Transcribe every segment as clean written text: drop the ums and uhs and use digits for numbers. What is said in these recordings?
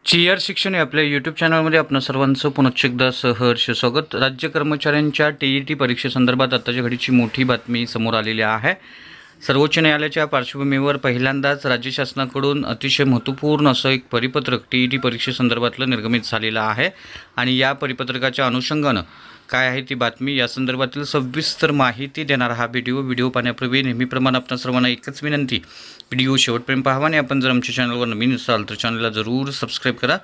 Chair शिक्षण या आपल्या यूट्यूब चॅनलमध्ये आपणा सर्वांचं पुनश्च एकदा सहर्ष स्वागत। राज्य कर्मचाऱ्यांच्या टीईटी परीक्षेसंदर्भात आताच्या घडीची मोठी बातमी समोर आलेली आहे। सर्वोच्च न्यायालयाच्या पार्श्वभूमीवर पहिल्यांदाच राज्य शासनाकडून अतिशय महत्त्वपूर्ण असं एक परिपत्रक टीईटी परीक्षेसंदर्भातलं निर्गमित झालेलं आहे आणि या परिपत्रकाच्या अनुषंगानं काय आहे ती बातमी या संदर्भातील सविस्तर माहिती देणारा हा व्हिडिओ पाहण्यापूर्वी नेहमीप्रमाणे आपणा सर्वांना एकच विनंती, व्हिडिओ शेवटपर्यंत पाहावा आणि आपण जर आमच्या चॅनलवर नवीन असाल तर चॅनलला जरूर सबस्क्राइब करा,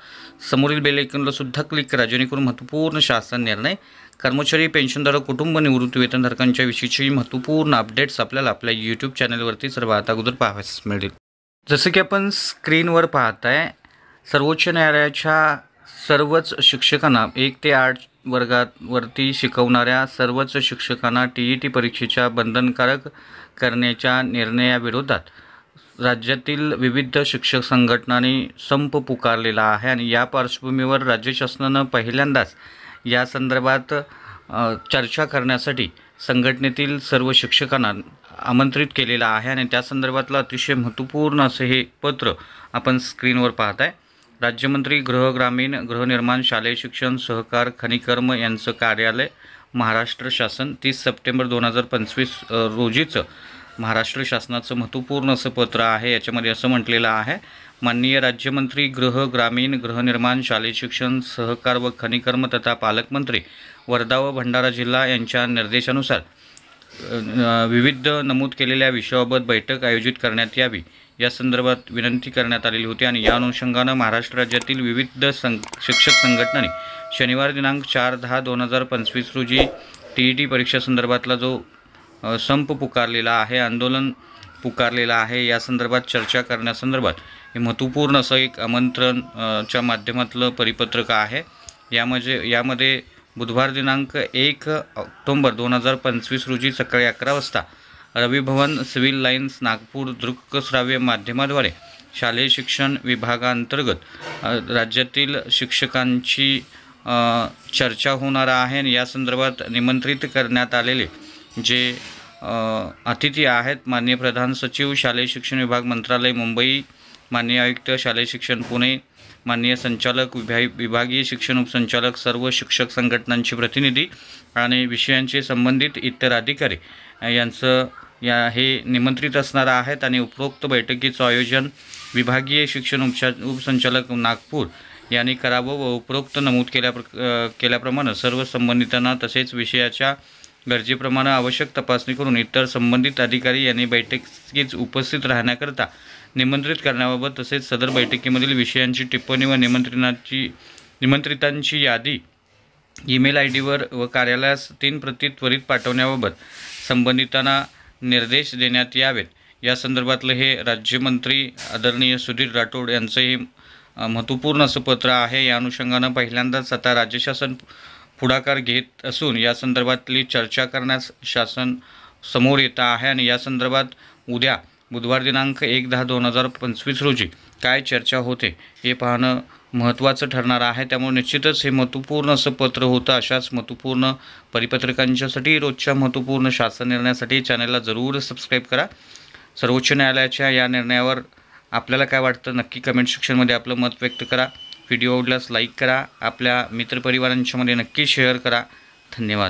समोरील बेल आयकॉनला सुद्धा क्लिक करा जेणेकरून महत्त्वपूर्ण शासन निर्णय, कर्मचारी, पेन्शनधारक, कुटुंब निवृत्ती वेतनधारकांच्या विषयीची महत्त्वपूर्ण अपडेट्स आपल्याला आपल्या यूट्यूब चॅनलवरती सर्वात अगोदर पाहावयास मिळतील। जसं की आपण स्क्रीनवर पाहताय, सर्वोच्च न्यायालयाच्या सर्वच शिक्षकांना 1 ते 8 वर्गावरती शिकवणाऱ्या सर्वच शिक्षकांना टीईटी परीक्षेच्या बंधनकारक करण्याच्या निर्णयाविरोधात राज्यातील विविध शिक्षक संघटनांनी संप पुकारलेला आहे आणि या पार्श्वभूमीवर राज्य शासनानं पहिल्यांदाच या संदर्भात चर्चा करण्यासाठी संघटनेतील सर्व शिक्षकांना आमंत्रित केलेलं आहे आणि त्या संदर्भातलं अतिशय महत्त्वपूर्ण असं हे पत्र आपण स्क्रीनवर पाहताय। राज्यमंत्री ग्रामीण गृहनिर्माण, शालेय शिक्षण, सहकार, खनिकर्म यांचं कार्यालय, महाराष्ट्र शासन 30 सप्टेंबर 2025 रोजीचं महाराष्ट्र शासनाचं महत्त्वपूर्ण असं पत्र आहे। याच्यामध्ये असं म्हटलेलं आहे, माननीय राज्यमंत्री ग्रामीण गृहनिर्माण, शालेय शिक्षण, सहकार व खनिकर्म तथा पालकमंत्री वर्धा व भंडारा जिल्हा यांच्या निर्देशानुसार विविध नमूद केलेल्या विषयाबाबत बैठक आयोजित करण्यात यावी या संदर्भात विनंती करण्यात आलेली होती आणि या अनुषंगानं महाराष्ट्र राज्यातील विविध शिक्षक संघटनांनी शनिवार दिनांक 4/10/2025 रोजी टीईटी परीक्षेसंदर्भातला जो संप पुकारलेला आहे, आंदोलन पुकारलेला आहे, या संदर्भात चर्चा करण्यासंदर्भात हे महत्त्वपूर्ण असं एक आमंत्रणच्या माध्यमातलं परिपत्रक आहे। यामध्ये बुधवार दिनांक 1 ऑक्टोबर 2025 रोजी सकाळी 11 वाजता रवी भवन, सिव्हिल लाईन्स, नागपूर दृकश्राव्य माध्यमाद्वारे शालेय शिक्षण विभागांतर्गत राज्यातील शिक्षकांची चर्चा होणार आहे आणि या संदर्भात निमंत्रित करण्यात आलेले जे अतिथी आहेत, माननीय प्रधान सचिव, शालेय शिक्षण विभाग, मंत्रालय, मुंबई, माननीय आयुक्त, शालेय शिक्षण, पुणे, माननीय संचालक, विभागीय शिक्षण उपसंचालक, सर्व शिक्षक संघटनांचे प्रतिनिधी आणि विषयांचे संबंधित इतर अधिकारी यांचं हे निमंत्रित असणार आहेत आणि उपरोक्त बैठकीचं आयोजन विभागीय शिक्षण उपसंचालक नागपूर यांनी करावं व उपरोक्त नमूद केल्याप्रमाणे सर्व संबंधितांना तसेच विषयाच्या गरजेप्रमाणे आवश्यक तपासणी करून इतर संबंधित अधिकारी यांनी बैठकीस उपस्थित राहण्याकरता निमंत्रित करण्याबाबत तसेच सदर बैठकीमधील विषयांची टिप्पणी व निमंत्रितांची यादी ईमेल आयडीवर व कार्यालयास 3 प्रती त्वरित पाठवण्याबाबत संबंधितांना निर्देश देण्यात यावेत या संदर्भातलं हे राज्यमंत्री आदरणीय सुधीर राठोड यांचं हे महत्त्वपूर्ण असं पत्र आहे। या अनुषंगानं पहिल्यांदाच आता राज्य शासन पुढाकार घेत असून या संदर्भातली चर्चा करण्यास शासन समोर येत आहे आणि या संदर्भात उद्या बुधवार दिनांक 1/10/2025 रोजी काय चर्चा होते हे पाहणं महत्त्वाचं ठरणार आहे। त्यामुळे निश्चितच हे महत्त्वपूर्ण असं पत्र होतं। अशाच महत्त्वपूर्ण परिपत्रकांच्यासाठी, रोजच्या महत्त्वपूर्ण शासन निर्णयासाठी चॅनलला जरूर सबस्क्राईब करा। सर्वोच्च न्यायालयाच्या या निर्णयावर आपल्याला काय वाटतं नक्की कमेंट सेक्शनमध्ये आपलं मत व्यक्त करा। व्हिडिओ आवडल्यास लाईक करा, आपल्या मित्रपरिवारांच्यामध्ये नक्की शेअर करा। धन्यवाद।